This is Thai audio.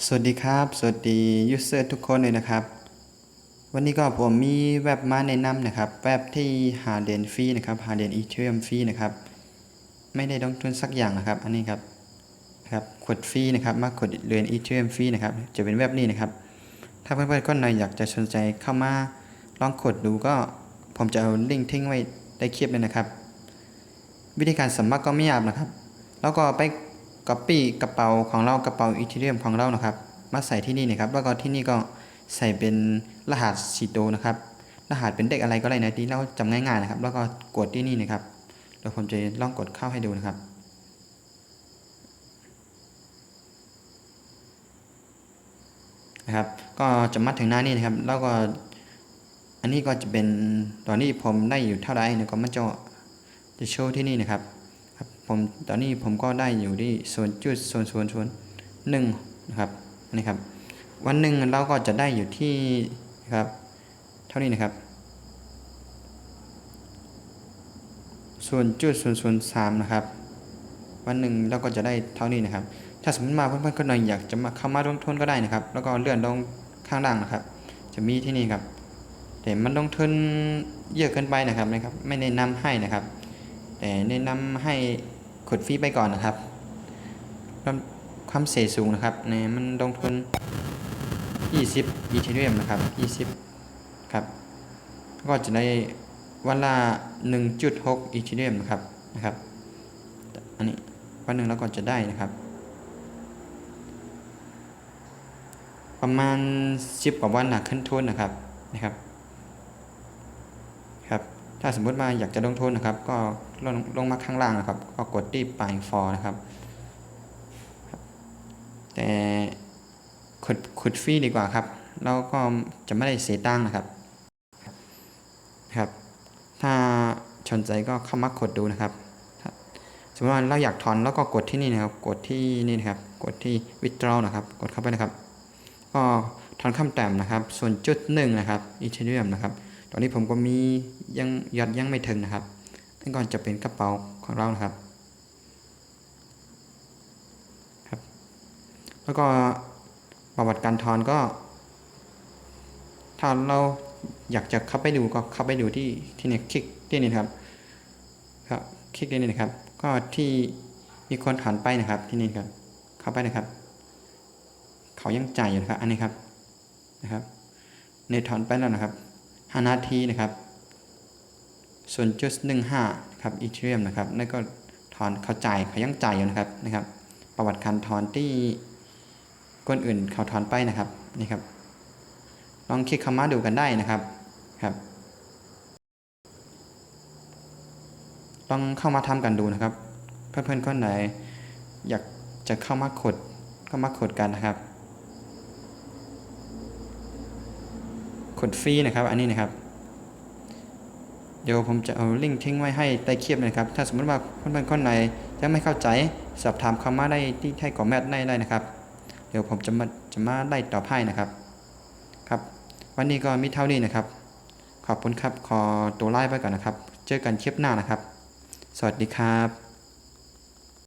สวัสดีครับสวัสดียูเซอร์ทุกคนเลยนะครับวันนี้ก็ผมมีเว็บมาแนะนำนะครับเว็บที่หาเหรียญฟรีนะครับหาเหรียญอีเธเรียมฟรีนะครับไม่ได้ลงทุนสักอย่างนะครับอันนี้ครับกดฟรีนะครับมากดเหรียญอีเธเรียมฟรีนะครับจะเป็นเว็บนี้นะครับถ้าเพื่อนๆคนไหนอยากจะสนใจเข้ามาลองกดดูก็ผมจะเอาลิงก์ทิ้งไว้ใต้คลิปเลยนะครับวิธีการสมัครก็ไม่ยากนะครับแล้วก็ไปCopyกระเป๋าของเรากระเป๋าอีเธเรียมของเรานะครับมาใส่ที่นี่นะครับแล้วก็ที่นี่ก็ใส่เป็นรหัส4ตัวนะครับรหัสเป็นเด็กอะไรก็ได้นะที่เราจำง่ายๆนะครับแล้วก็กดที่นี่นะครับเดี๋ยวผมจะลองกดเข้าให้ดูนะครับก็จะมาถึงหน้านี้นะครับแล้วก็อันนี้ก็จะเป็นตอนนี้ผมได้อยู่เท่าไหร่เนี่ยก็มันจะโชว์ที่นี่นะครับผมตอนนี้ผมก็ได้อยู่ที่0.0001นะครับนี่ครับวันหนึ่งเราก็จะได้อยู่ที่ครับเท่านี้นะครับ0.003นะครับวันหนึ่งเราก็จะได้เท่านี้นะครับถ้าสมมติมาเพื่อนๆคนไหนอยากจะมาเข้ามาลงทุนก็ได้นะครับแล้วก็เลื่อนลงข้างล่างนะครับจะมีที่นี่ครับแต่มันลงทุนเยอะเกินไปนะครับไม่แนะนำให้นะครับแต่แนะนำให้กดฟรีไปก่อนนะครับความเสี่ยงสูงนะครับเนี่ยมันลงทุน20อีเธเรียมนะครับ20ครับก็จะได้วันละ 1.6อีเธเรียมนะครับอันนี้วันหนึ่งเราก็จะได้นะครับประมาณ10กว่าวันนะขึ้นทุนนะครับครับถ้าสมมติมาอยากจะลงทุนนะครับก็ลงมาข้างล่างนะครับก็กดที่ปลายฟอร์นะครับแต่ขุดฟรีดีกว่าครับเราก็จะไม่ได้เสียตังค์นะครับถ้าสนใจก็เข้ามากดดูนะครับสมมติว่าเราอยากถอนแล้วก็กดที่นี่นะครับกดที่นี่นะครับกดที่ withdraw นะครับกดเข้าไปนะครับก็ถอนคำแต้มนะครับ0.1นะครับอีเธเรียมนะครับตอนนี้ผมก็มียังไม่ถึงนะครับนั่นก่อนจะเป็นกระเป๋าของเรานะครับแล้วก็ประวัติการถอนก็ถ้าเราอยากจะเข้าไปดูก็เข้าไปดูที่นี่คลิกที่นี่ครับคลิกที่นี่นะครับก็ที่มีคนถอนไปนะครับที่นี่ครับเข้าไปนะครับเขายังจ่ายอยู่นะครับอันนี้นะครับในถอนไปแล้วนะครับ5 นาทีนะครับ0.15ครับอีเธเรียมนะครับนั่นก็ถอนเขาจ่ายเขายังจ่ายอยู่นะครับประวัติการถอนที่คนอื่นเขาถอนไปนะครับนี่ครับลองคลิกเข้ามาดูกันได้นะครับลองเข้ามาทำกันดูนะครับเพื่อนๆคนไหนอยากจะเข้ามากดกันนะครับกดฟรีนะครับอันนี้นะครับเดี๋ยวผมจะเอาลิงก์ทิ้งไว้ให้ใต้คลิปนะครับถ้าสมมติว่าเพื่อนๆคนไหนยังไม่เข้าใจสอบถามเข้ามาได้ที่ให้คอมเมนต์ได้นะครับเดี๋ยวผมจะมาได้ตอบให้นะครับวันนี้ก็มีเท่านี้นะครับขอบคุณครับขอตัวไลฟ์ไปก่อนนะครับเจอกันคลิปหน้านะครับสวัสดีครับ